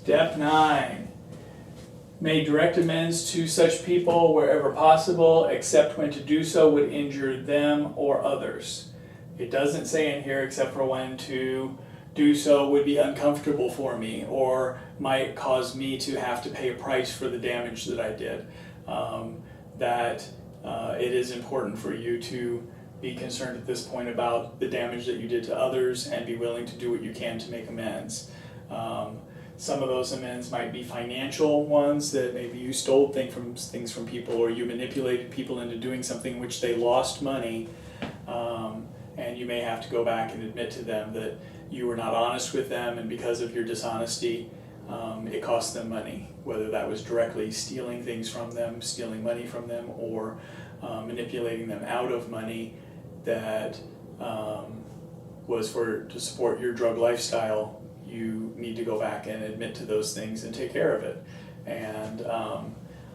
Step 9. May direct amends to such people wherever possible, except when to do so would injure them or others. It doesn't say in here except for when to do so would be uncomfortable for me or might cause me to have to pay a price for the damage that I did. It is important for you to be concerned at this point about the damage that you did to others and be willing to do what you can to make amends. Some of those amends might be financial ones, that maybe you stole things from people or you manipulated people into doing something in which they lost money, and you may have to go back and admit to them that you were not honest with them, and because of your dishonesty it cost them money, whether that was directly stealing things from them, stealing money from them, or manipulating them out of money that was to support your drug lifestyle. You need to go back and admit to those things and take care of it. And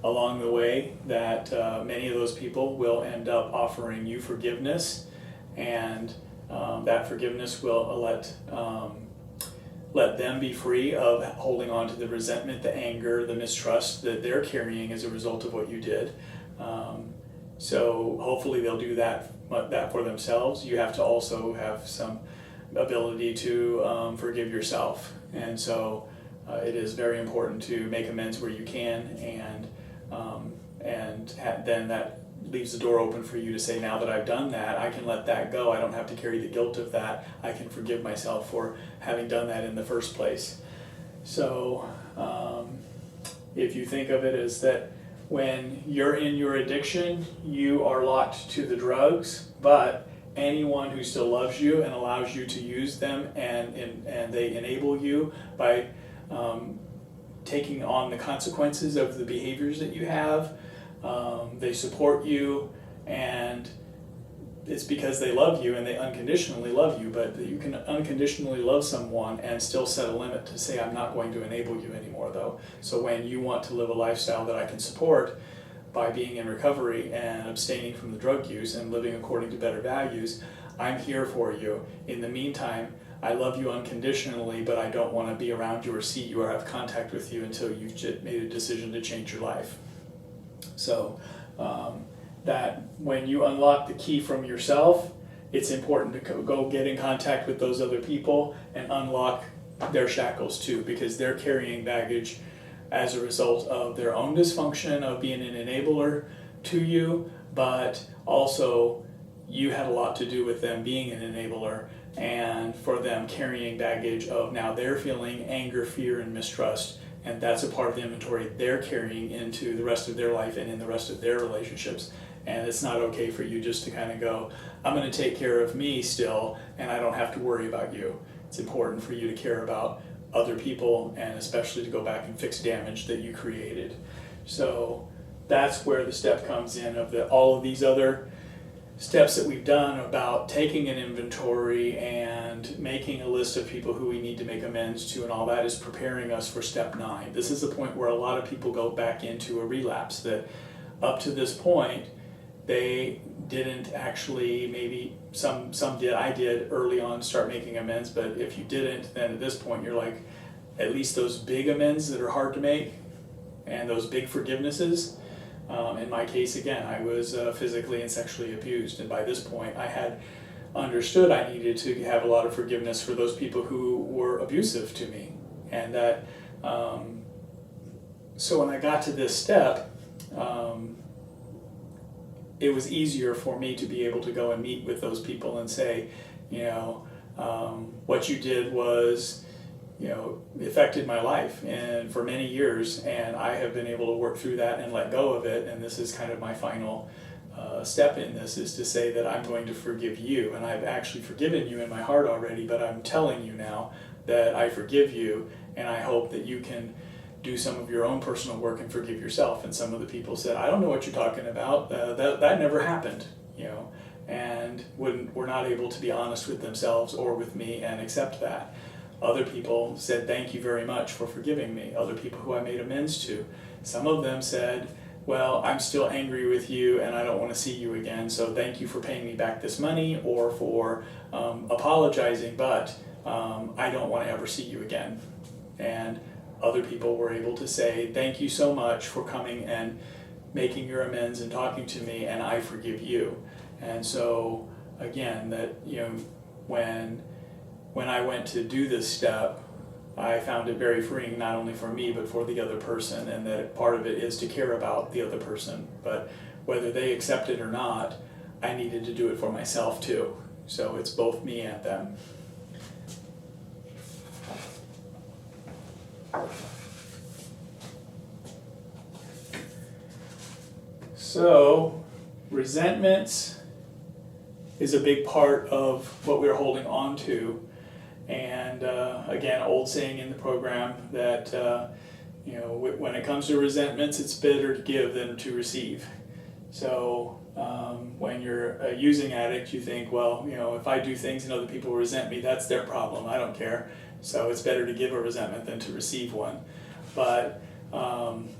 along the way, that many of those people will end up offering you forgiveness, and that forgiveness will let them be free of holding on to the resentment, the anger, the mistrust that they're carrying as a result of what you did. So hopefully they'll do that for themselves. You have to also have some ability to forgive yourself, and so it is very important to make amends where you can, and then that leaves the door open for you to say, now that I've done that, I can let that go. I don't have to carry the guilt of that. I can forgive myself for having done that in the first place. So if you think of it as that when you're in your addiction, you are locked to the drugs, but anyone who still loves you and allows you to use them, and they enable you by taking on the consequences of the behaviors that you have, they support you, and it's because they love you and they unconditionally love you. But you can unconditionally love someone and still set a limit to say, I'm not going to enable you anymore though. So when you want to live a lifestyle that I can support by being in recovery and abstaining from the drug use and living according to better values, I'm here for you. In the meantime, I love you unconditionally, but I don't want to be around you or see you or have contact with you until you've made a decision to change your life. So that when you unlock the key from yourself, it's important to go get in contact with those other people and unlock their shackles too, because they're carrying baggage as a result of their own dysfunction of being an enabler to you, but also you had a lot to do with them being an enabler, and for them carrying baggage of now they're feeling anger, fear, and mistrust, and that's a part of the inventory they're carrying into the rest of their life and in the rest of their relationships. And it's not okay for you just to kind of go, I'm going to take care of me still, and I don't have to worry about you. It's important for you to care about other people, and especially to go back and fix damage that you created. So that's where the step comes in of all of these other steps that we've done about taking an inventory and making a list of people who we need to make amends to, and all that is preparing us for step 9. This is the point where a lot of people go back into a relapse, that up to this point they didn't actually, maybe some did, I did early on, start making amends, but if you didn't, then at this point you're like, at least those big amends that are hard to make and those big forgivenesses. In my case, again, I was physically and sexually abused, and by this point I had understood I needed to have a lot of forgiveness for those people who were abusive to me, and that so when I got to this step, it was easier for me to be able to go and meet with those people and say, what you did was, affected my life and for many years, and I have been able to work through that and let go of it. And this is kind of my final step in this, is to say that I'm going to forgive you, and I've actually forgiven you in my heart already, but I'm telling you now that I forgive you, and I hope that you can do some of your own personal work and forgive yourself. And some of the people said, I don't know what you're talking about, that never happened, and were not able to be honest with themselves or with me and accept that. Other people said, thank you very much for forgiving me. Other people who I made amends to. Some of them said, well, I'm still angry with you and I don't want to see you again, so thank you for paying me back this money or for apologizing, but I don't want to ever see you again. And other people were able to say, thank you so much for coming and making your amends and talking to me, and I forgive you. And so again, that, you know, when I went to do this step, I found it very freeing, not only for me but for the other person, and that part of it is to care about the other person. But whether they accept it or not, I needed to do it for myself too. So it's both me and them. So resentments is a big part of what we're holding on to. And again, old saying in the program that you know, when it comes to resentments, it's better to give than to receive. So when you're a using addict, you think, well, you know, if I do things and other people resent me, that's their problem. I don't care. So it's better to give a resentment than to receive one. But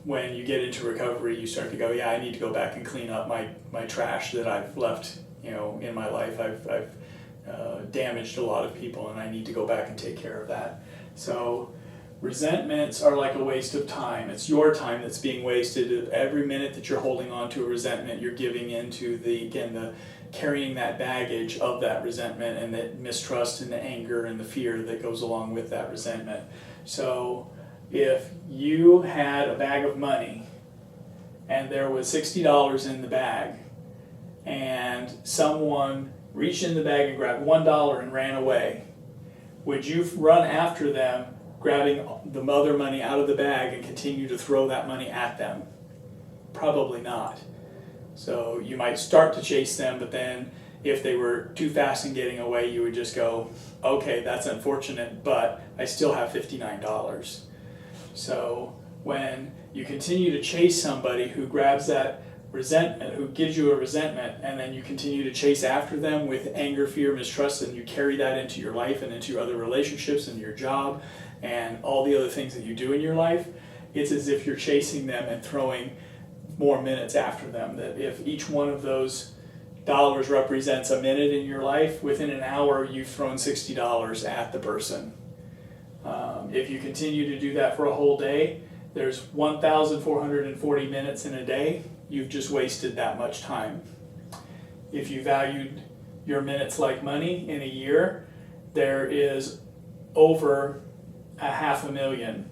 when you get into recovery, you start to go, yeah, I need to go back and clean up my trash that I've left, you know, in my life. I've damaged a lot of people, and I need to go back and take care of that. So resentments are like a waste of time. It's your time that's being wasted. Every minute that you're holding on to a resentment, you're giving into the carrying that baggage of that resentment and that mistrust and the anger and the fear that goes along with that resentment. So if you had a bag of money and there was $60 in the bag, and someone reached in the bag and grabbed $1 and ran away, would you run after them, grabbing the other money out of the bag and continue to throw that money at them? Probably not. So you might start to chase them, but then if they were too fast in getting away, you would just go, okay, that's unfortunate, but I still have $59. So when you continue to chase somebody who grabs that resentment, who gives you a resentment, and then you continue to chase after them with anger, fear, mistrust, and you carry that into your life and into your other relationships and your job and all the other things that you do in your life, it's as if you're chasing them and throwing more minutes after them. That if each one of those dollars represents a minute in your life, within an hour you've thrown $60 at the person. If you continue to do that for a whole day, there's 1,440 minutes in a day. You've just wasted that much time. If you valued your minutes like money in a year, there is over 500,000,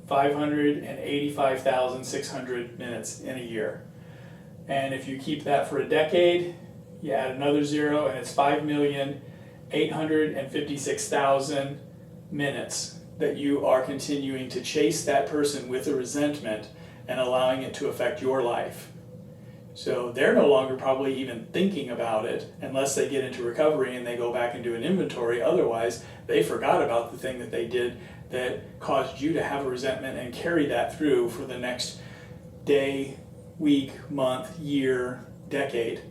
585,600 minutes in a year. And if you keep that for a decade, you add another zero and it's 5,856,000 minutes that you are continuing to chase that person with a resentment and allowing it to affect your life. So they're no longer probably even thinking about it unless they get into recovery and they go back and do an inventory. Otherwise, they forgot about the thing that they did that caused you to have a resentment and carry that through for the next day, week, month, year, decade.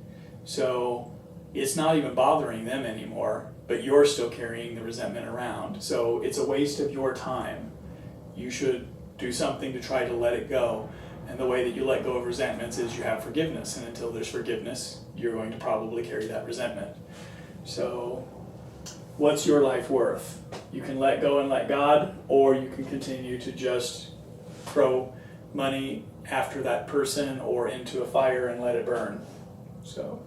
So it's not even bothering them anymore, but you're still carrying the resentment around. So it's a waste of your time. You should do something to try to let it go. And the way that you let go of resentments is you have forgiveness. And until there's forgiveness, you're going to probably carry that resentment. So what's your life worth? You can let go and let God, or you can continue to just throw money after that person or into a fire and let it burn. So